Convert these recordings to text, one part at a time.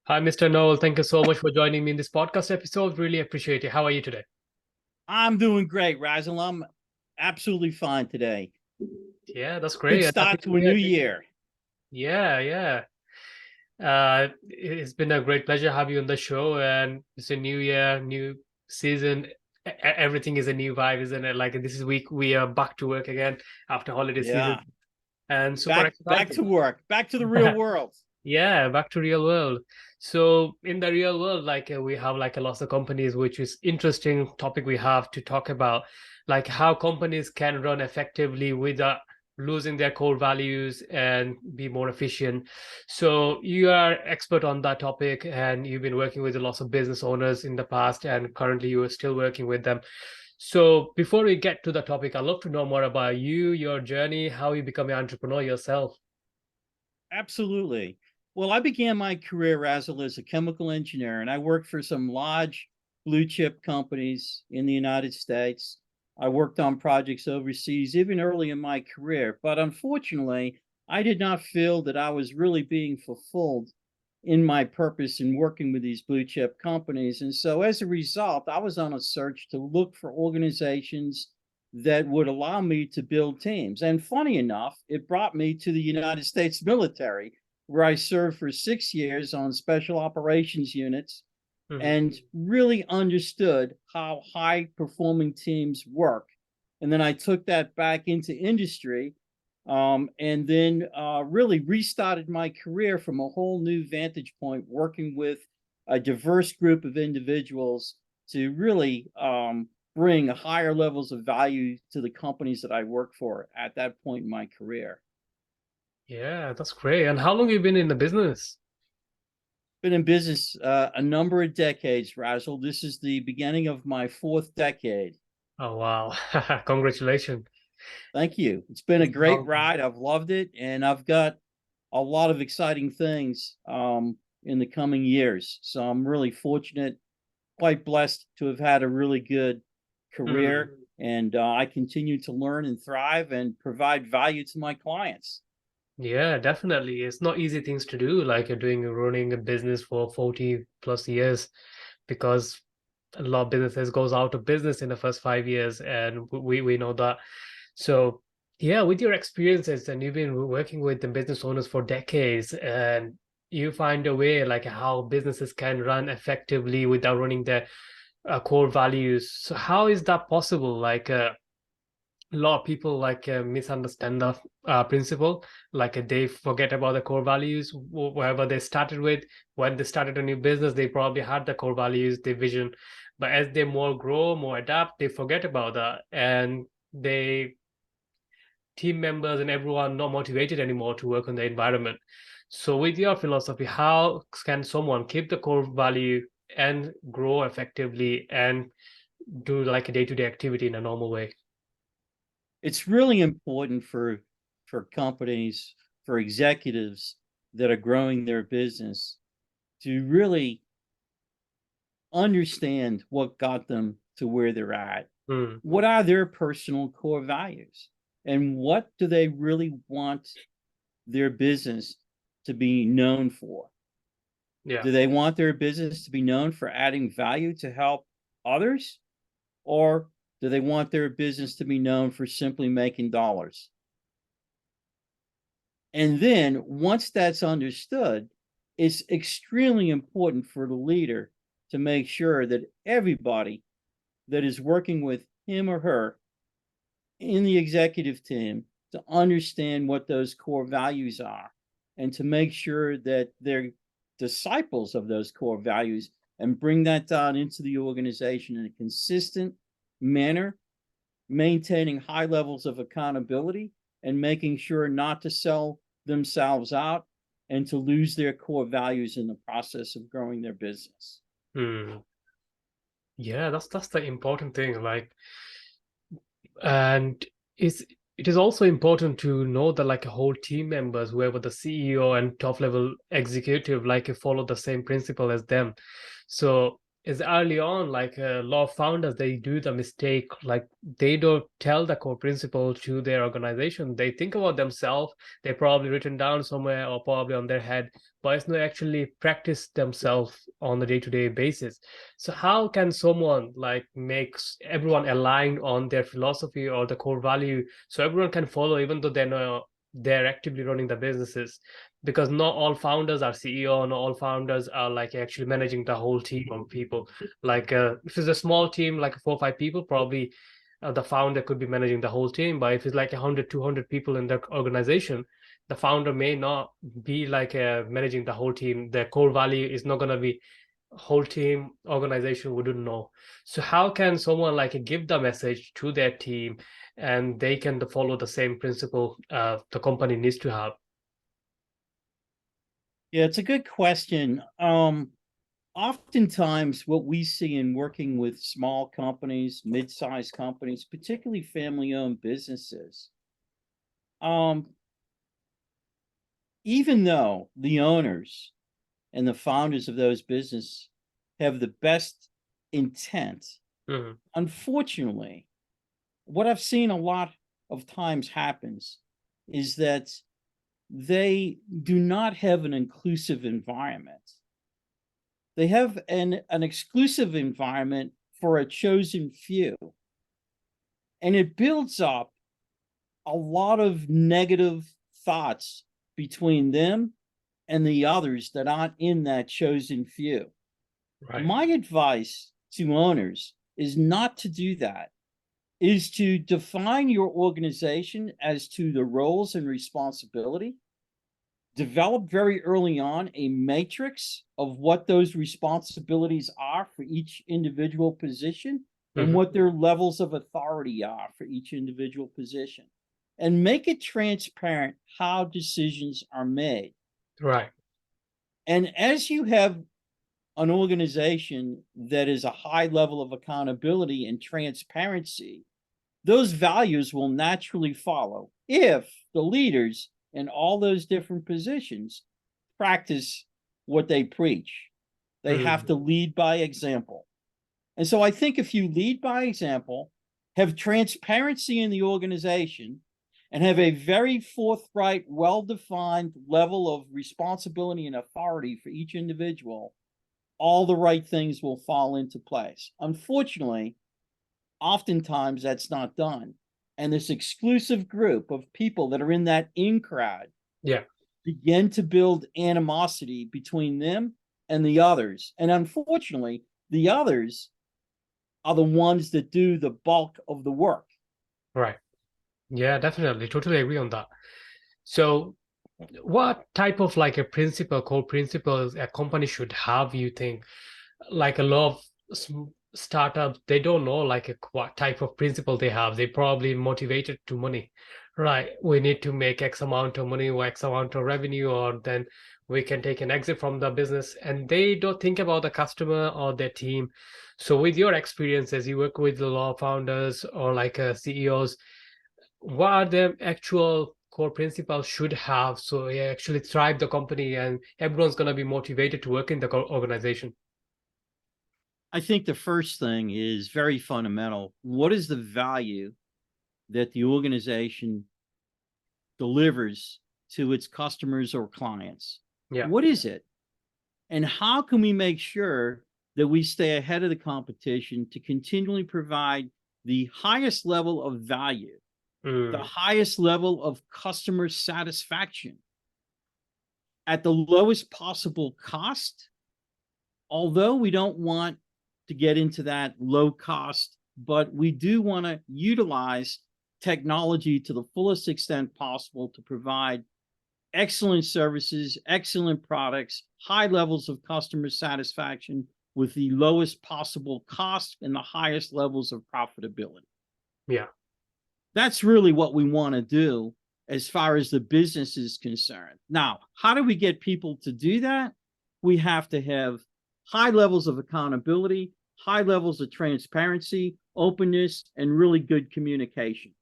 Hi, Mr. Noel. Thank you so much for joining me in this podcast episode. Really appreciate it. How are you today? I'm doing great, Razzle. I'm absolutely fine today. Yeah, that's Good great. Happy start to New a new Year. year. Yeah, yeah. It's been a great pleasure to have you on the show. And it's a new year, new season. Everything is a new vibe, isn't it? Like this is week we are back to work again after holiday season, Yeah. and super Back excited. to work. Back to the real world. Yeah, back to real world. So in the real world, we have like a lot of companies, which is interesting topic we have to talk about, like how companies can run effectively without losing their core values and be more efficient. So you are expert on that topic, and you've been working with a lot of business owners in the past, and currently you are still working with them. So before we get to the topic, I'd love to know more about you, your journey, how you become an entrepreneur yourself. Absolutely. Well, I began my career, Razzle, as a chemical engineer, and I worked for some large blue chip companies in the United States. I worked on projects overseas, even early in my career. But unfortunately, I did not feel that I was really being fulfilled in my purpose in working with these blue chip companies. And so as a result, I was on a search to look for organizations that would allow me to build teams. And funny enough, it brought me to the United States military, where I served for 6 years on special operations units Mhm. and really understood how high performing teams work. And then I took that back into industry, and then really restarted my career from a whole new vantage point, working with a diverse group of individuals to really bring higher levels of value to the companies that I work for at that point in my career. Yeah, that's great. And how long have you been in the business? Been in business a number of decades, Razzle. This is the beginning of my fourth decade. Oh, wow. Congratulations. Thank you. It's been a It's a great long time. ride. I've loved it, and I've got a lot of exciting things in the coming years. So I'm really fortunate, quite blessed to have had a really good Mm. career, and I continue to learn and thrive and provide value to my clients. Yeah, definitely. It's not easy things to do, like you're doing running a business for 40 plus years, because a lot of businesses goes out of business in the first 5 years, and we know that. So yeah, with your experiences, and you've been working with the business owners for decades, and you find a way like how businesses can run effectively without running their core values. So how is that possible? A lot of people misunderstand the principle. They forget about the core values wherever they started with. When they started a new business, they probably had the core values, the vision, but as they more grow, more adapt, they forget about that, and they team members and everyone not motivated anymore to work on the environment. So with your philosophy, how can someone keep the core value and grow effectively and do like a day-to-day activity in a normal way? It's really important for companies, for executives that are growing their business to really understand what got them to where they're at. Mm, What are their personal core values? And what do they really want their business to be known for? yeah. Do they want their business to be known for adding value to help others? Or do they want their business to be known for simply making dollars? And then once that's understood, it's extremely important for the leader to make sure that everybody that is working with him or her in the executive team to understand what those core values are and to make sure that they're disciples of those core values and bring that down into the organization in a consistent manner, maintaining high levels of accountability and making sure not to sell themselves out and to lose their core values in the process of growing their business. Mm. Yeah, that's the important thing. And it's it is also important to know that like a whole team members, whoever the CEO and top level executive, follow the same principle as them. So is early on, like a lot of founders, they do the mistake, like they don't tell the core principle to their organization. They think about themselves, they probably written down somewhere or probably on their head, but it's not actually practice themselves on a day-to-day basis. So how can someone like makes everyone aligned on their philosophy or the core value so everyone can follow, even though they're actively running the businesses? Because not all founders are CEO, not all founders are like actually managing the whole team of people. Like if it's a small team, like 4 or 5 people, probably the founder could be managing the whole team. But if it's like 100, 200 people in the organization, the founder may not be like managing the whole team. The core value is not going to be whole team organization wouldn't know. So how can someone like give the message to their team and they can follow the same principle the company needs to have? Yeah, it's a good question. Oftentimes what we see in working with small companies, mid-sized companies, particularly family-owned businesses, um, even though the owners and the founders of those business have the best intent, Mhm. unfortunately, what I've seen a lot of times happens is that they do not have an inclusive environment. They have an exclusive environment for a chosen few. And it builds up a lot of negative thoughts between them and the others that aren't in that chosen few. Right. My advice to owners is not to do that, is to define your organization as to the roles and responsibility. Develop very early on a matrix of what those responsibilities are for each individual position and Mhm. what their levels of authority are for each individual position. And make it transparent how decisions are made. Right. And as you have an organization that is a high level of accountability and transparency, those values will naturally follow if the leaders in all those different positions practice what they preach. They have Mhm. to lead by example. And so I think if you lead by example, have transparency in the organization, and have a very forthright, well defined level of responsibility and authority for each individual, all the right things will fall into place. Unfortunately, oftentimes that's not done. And this exclusive group of people that are in that in crowd Yeah. begin to build animosity between them and the others. And unfortunately, the others are the ones that do the bulk of the work. Right. Yeah, definitely. Totally agree on that. So, what type of like a principle, core principles a company should have, you think? Like a lot of startups, they don't know like what type of principle they have. They probably motivated to money, right? We need to make X amount of money or X amount of revenue, or then we can take an exit from the business. And they don't think about the customer or their team. So, with your experiences, you work with a lot of founders or like CEOs. What are the actual core principles should have so you actually thrive the company and everyone's going to be motivated to work in the organization? I think the first thing is very fundamental. What is the value that the organization delivers to its customers or clients? Yeah. What is it? And how can we make sure that we stay ahead of the competition to continually provide the highest level of value, the Mm, highest level of customer satisfaction at the lowest possible cost? Although we don't want to get into that low cost, but we do want to utilize technology to the fullest extent possible to provide excellent services, excellent products, high levels of customer satisfaction with the lowest possible cost and the highest levels of profitability. yeah. That's really what we want to do as far as the business is concerned. Now, how do we get people to do that? We have to have high levels of accountability, high levels of transparency, openness, and really good communication.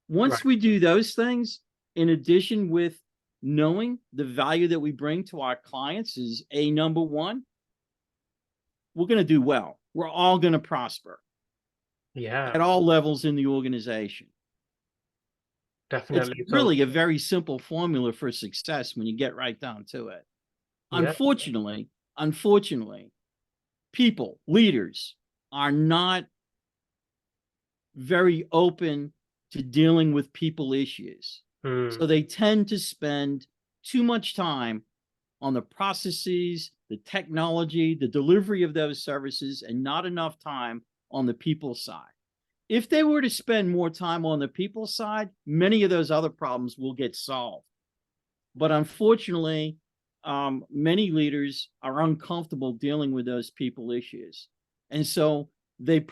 Once Right. we do those things, in addition with knowing the value that we bring to our clients is a number one, we're going to do well. We're all going to prosper Yeah, at all levels in the organization. It's definitely. So really a very simple formula for success when you get right down to it. yeah. Unfortunately, people, leaders are not very open to dealing with people issues. Hmm. So they tend to spend too much time on the processes, the technology, the delivery of those services, and not enough time on the people side. If they were to spend more time on the people side, many of those other problems will get solved. But unfortunately, many leaders are uncomfortable dealing with those people issues. And so they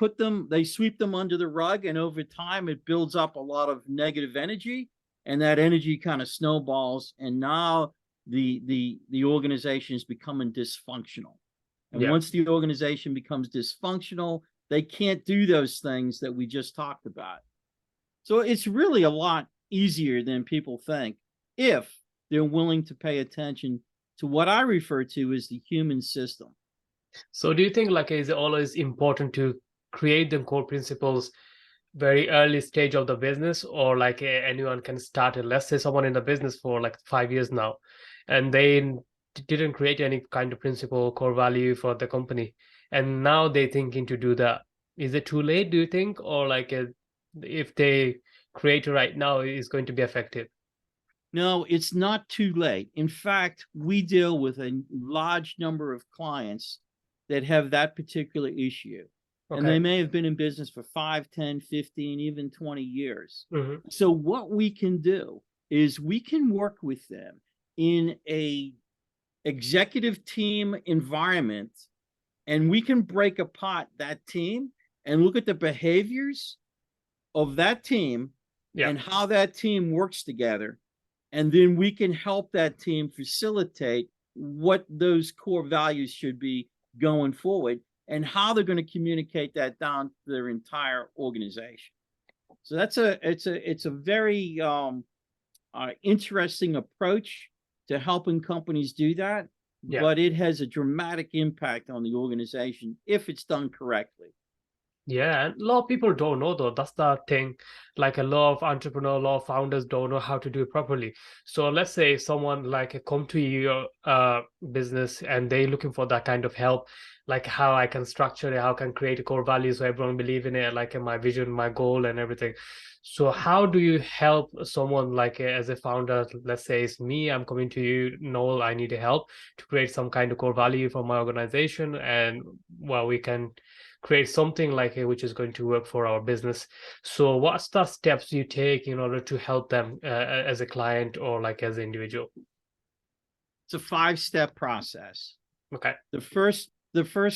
sweep them under the rug, and over time it builds up a lot of negative energy, and that energy kind of snowballs, and now the organization is becoming dysfunctional. And Yeah. once the organization becomes dysfunctional, they can't do those things that we just talked about. So it's really a lot easier than people think if they're willing to pay attention to what I refer to as the human system. So do you think like is it always important to create the core principles very early stage of the business, or like anyone can start it? Let's say someone in the business for like 5 years now, and they didn't create any kind of principle core value for the company, and now they thinking to do that. Is it too late, do you think, or like if they create it right now, is going to be effective? No, it's not too late. In fact, we deal with a large number of clients that have that particular issue. And Okay. they may have been in business for 5, 10, 15, even 20 years. Hmm. So what we can do is we can work with them in a executive team environment, and we can break apart that team and look at the behaviors of that team Yeah. and how that team works together. And then we can help that team facilitate what those core values should be going forward and how they're going to communicate that down to their entire organization. So it's a very interesting approach to helping companies do that, Yeah. but it has a dramatic impact on the organization if it's done correctly. Yeah, and a lot of people don't know though. That's the thing. Like a lot of entrepreneurs, a lot of founders don't know how to do it properly. So let's say someone like come to your business and they looking for that kind of help, like how I can structure it, how I can create a core value so everyone believe in it, like in my vision, my goal, and everything. So how do you help someone like as a founder? Let's say it's me, I'm coming to you, Noel, I need help to create some kind of core value for my organization, and well, we can create something like it which is going to work for our business. So what's the steps you take in order to help them as a client or like as an individual? It's a 5-step process. Okay. The first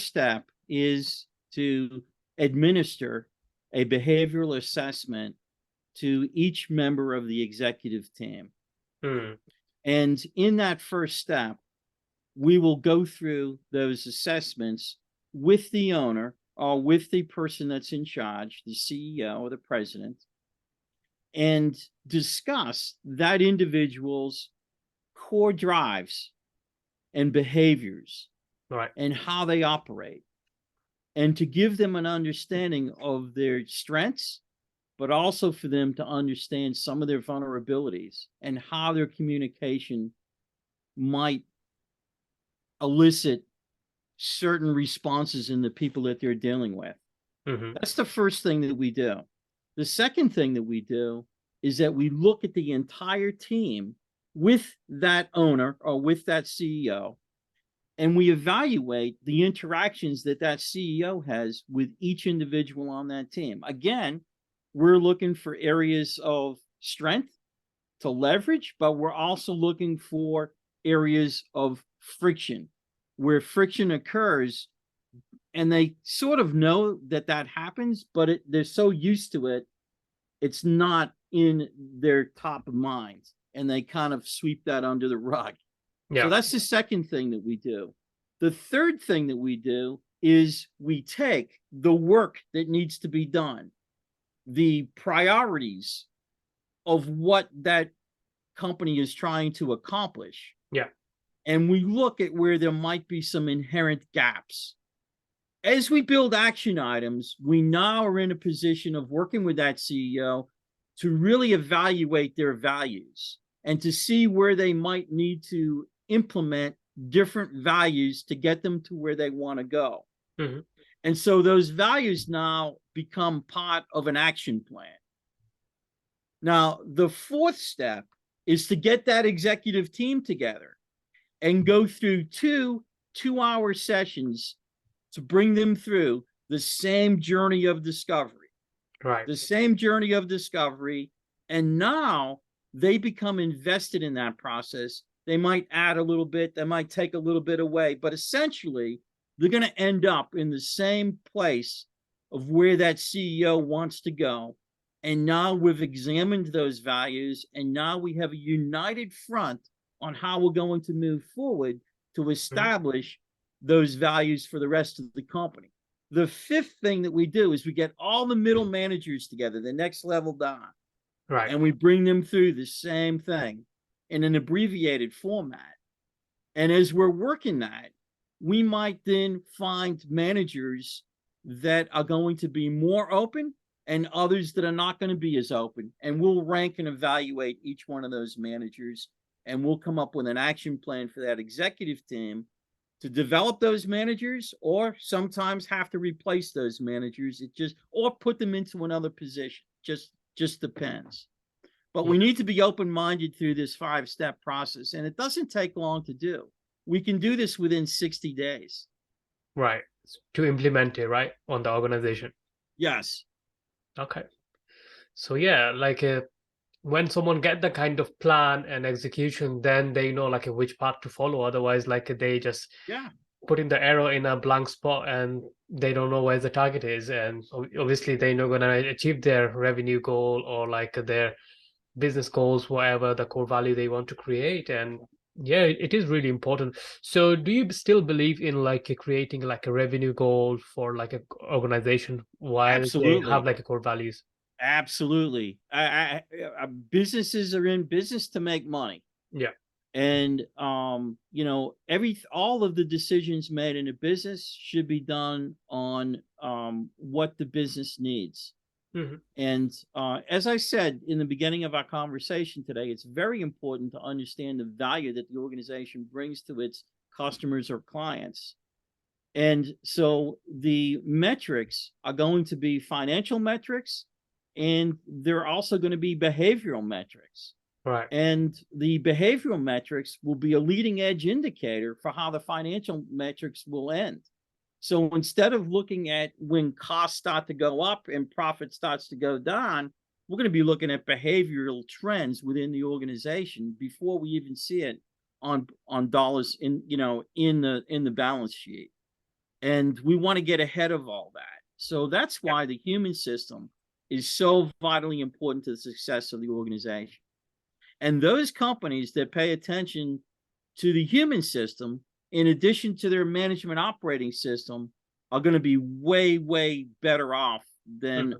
step is to administer a behavioral assessment to each member of the executive team. Hmm. And in that first step, we will go through those assessments with the owner or with the person that's in charge, the CEO or the president, and discuss that individual's core drives and behaviors All right. and how they operate, and to give them an understanding of their strengths, but also for them to understand some of their vulnerabilities and how their communication might elicit certain responses in the people that they're dealing with. Mm-hmm. That's the first thing that we do. The second thing that we do is that we look at the entire team with that owner or with that CEO, and we evaluate the interactions that that CEO has with each individual on that team. Again, we're looking for areas of strength to leverage, but we're also looking for areas of friction where friction occurs, and they sort of know that that happens, but they're so used to it, it's not in their top of minds, and they kind of sweep that under the rug. So Yeah. that's the second thing that we do. The third thing that we do is we take the work that needs to be done, the priorities of what that company is trying to accomplish, Yeah. and we look at where there might be some inherent gaps. As we build action items, we now are in a position of working with that CEO to really evaluate their values and to see where they might need to implement different values to get them to where they want to go. Mm-hmm. And so those values now become part of an action plan. Now, the fourth step is to get that executive team together and go through two-hour sessions to bring them through the same journey of discovery. Right. The same journey of discovery. And now they become invested in that process. They might add a little bit, they might take a little bit away, but essentially they're going to end up in the same place of where that CEO wants to go. And now we've examined those values, and now we have a united front on how we're going to move forward to establish those values for the rest of the company. The fifth thing that we do is we get all the middle managers together, the next level down, Right. and we bring them through the same thing in an abbreviated format. And as we're working that, we might then find managers that are going to be more open and others that are not going to be as open. And we'll rank and evaluate each one of those managers, and we'll come up with an action plan for that executive team to develop those managers, or sometimes have to replace those managers. Or put them into another position. Just depends. But we need to be open-minded through this 5-step process, and it doesn't take long to do. We can do this within 60 days. Right. To implement it, right, on the organization. Yes. Okay. So yeah, when someone get the kind of plan and execution, then they know which path to follow. Otherwise, they just putting the arrow in a blank spot and they don't know where the target is. And obviously they're not gonna achieve their revenue goal or their business goals, whatever the core value they want to create. And yeah, it is really important. So do you still believe in creating a revenue goal for a organization while they have Absolutely. a core values? Absolutely. Businesses are in business to make money. Yeah. And all of the decisions made in a business should be done on what the business needs. Mm-hmm. And as I said in the beginning of our conversation today, it's very important to understand the value that the organization brings to its customers or clients. And so the metrics are going to be financial metrics, and they're also going to be behavioral metrics. Right. And the behavioral metrics will be a leading edge indicator for how the financial metrics will end. So instead of looking at when costs start to go up and profit starts to go down, we're going to be looking at behavioral trends within the organization before we even see it on dollars in the balance sheet. And we want to get ahead of all that. So that's why the human system is so vitally important to the success of the organization. And those companies that pay attention to the human system, in addition to their management operating system, are going to be way, way better off than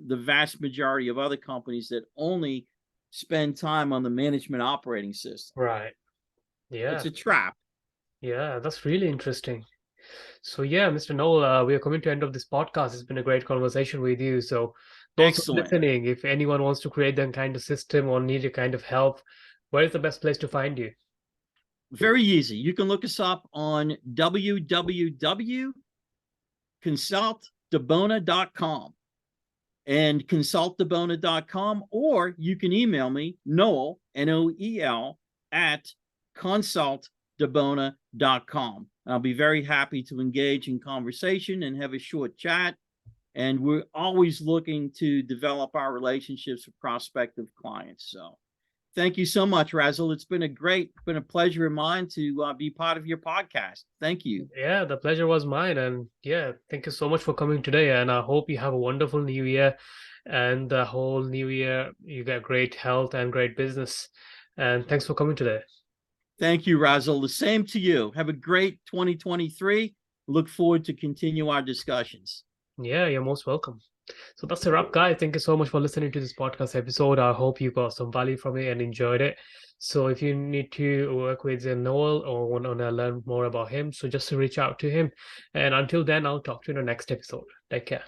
the vast majority of other companies that only spend time on the management operating system. Right. Yeah. It's a trap. Yeah, that's really interesting. So yeah, Mr. Noel, we are coming to the end of this podcast. It's been a great conversation with you. So those who are Excellent. listening, if anyone wants to create that kind of system or need a kind of help, where is the best place to find you? Very easy. You can look us up on www.consultdibona.com and consultdibona.com, or you can email me, Noel, Noel, at consultdibona.com. I'll be very happy to engage in conversation and have a short chat. And we're always looking to develop our relationships with prospective clients. So thank you so much, Razzle. It's been a pleasure of mine to be part of your podcast. Thank you. Yeah, the pleasure was mine. And yeah, thank you so much for coming today. And I hope you have a wonderful new year. And the whole new year, you get great health and great business. And thanks for coming today. Thank you, Razzle. The same to you. Have a great 2023. Look forward to continue our discussions. Yeah, you're most welcome. So that's a wrap, guys. Thank you so much for listening to this podcast episode. I hope you got some value from it and enjoyed it. So if you need to work with Noel or want to learn more about him, so just reach out to him. And until then, I'll talk to you in the next episode. Take care.